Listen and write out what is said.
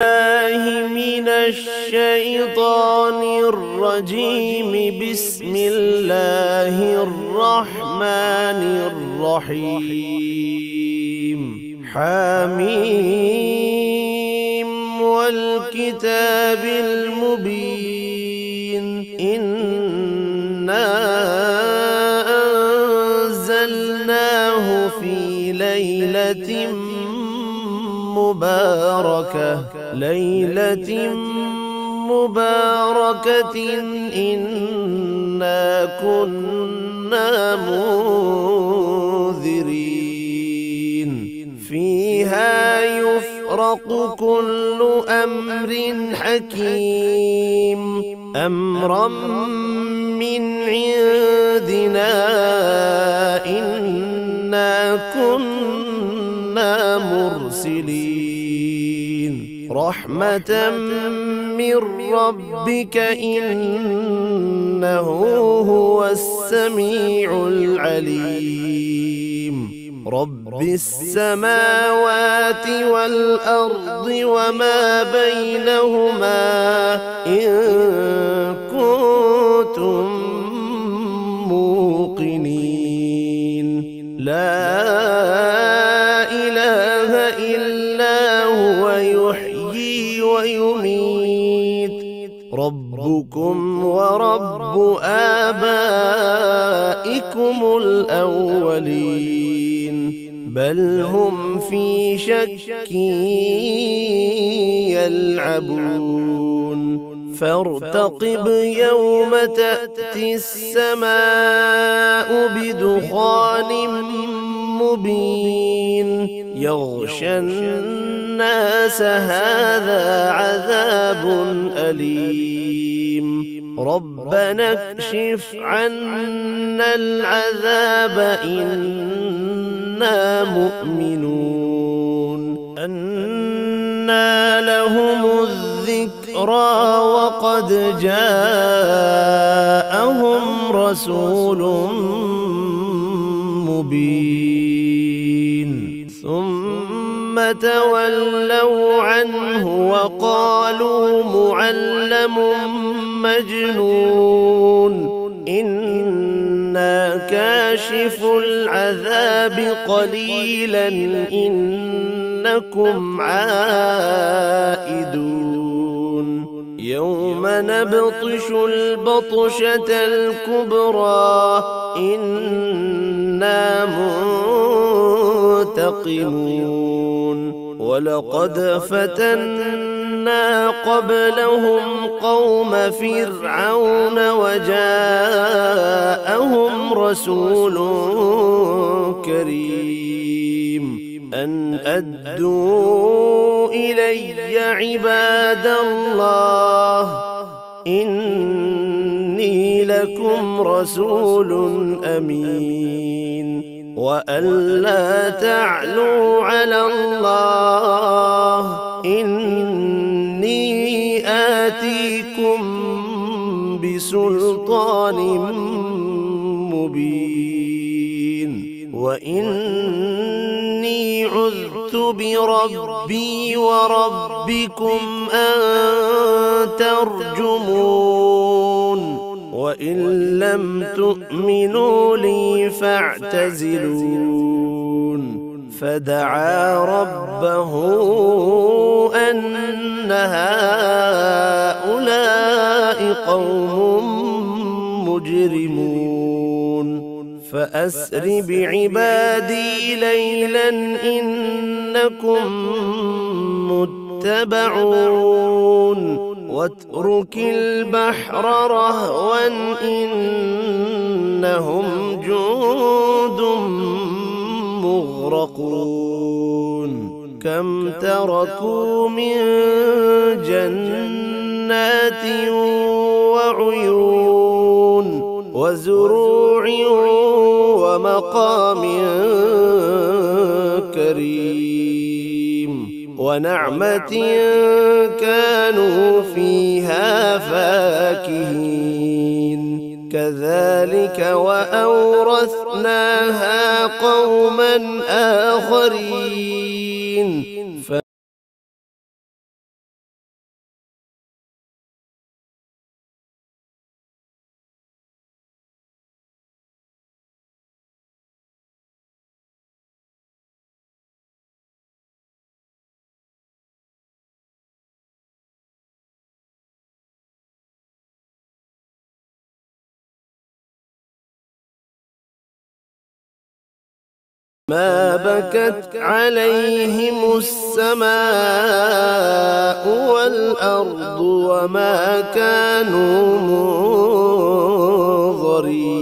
الله من الشيطان الرجيم. بسم الله الرحمن الرحيم. حميم والكتاب المبين. إنا أنزلناه في ليلة مباركة إنا كنا منذرين. فيها يفرق كل أمر حكيم. أمرا من عندنا إنا كنا مرسلين. رحمة من ربك إنه هو السميع العليم. رب السماوات والأرض وما بينهما إن كنتم موقنين. لا إله إلا هو يحيي ويميت. ربكم ورب آبائكم الأولين بل هم في شك يلعبون. فارتقب يوم تأتي السماء بدخان مبين يغشى الناس هذا عذاب أليم. ربنا اكشف عنا العذاب إنا مؤمنون. أنى لهم الذكرى وقد جاءهم رسول مبين. ثم تولوا عنه وقالوا معلم مجنون. إنا كاشف العذاب قليلا إنكم عائدون. يوم نبطش البطشة الكبرى إنا منتقمون. ولقد فتنا قبلهم قوم فرعون وجاءهم رسول كريم أن أدوا إلي عباد الله إني لكم رسول أمين. وأن لا تعلوا على الله إني آتيكم بسلطان مبين. وإني عذت بربي وربكم أن ترجمون. وإن لم تؤمنوا لي فاعتزلون. فدعا ربه أن هؤلاء قوم مجرمون. فأسر بعبادي ليلا إنكم متبعون. واترك البحر رهوا إنهم جند مغرقون. كم تركوا من جنات وعيون وزروع ومقام كريم ونعمة كانوا فيها فاكهين. كذلك وأورثناها قوما آخرين. ما بكت عليهم السماء والأرض وما كانوا منظرين.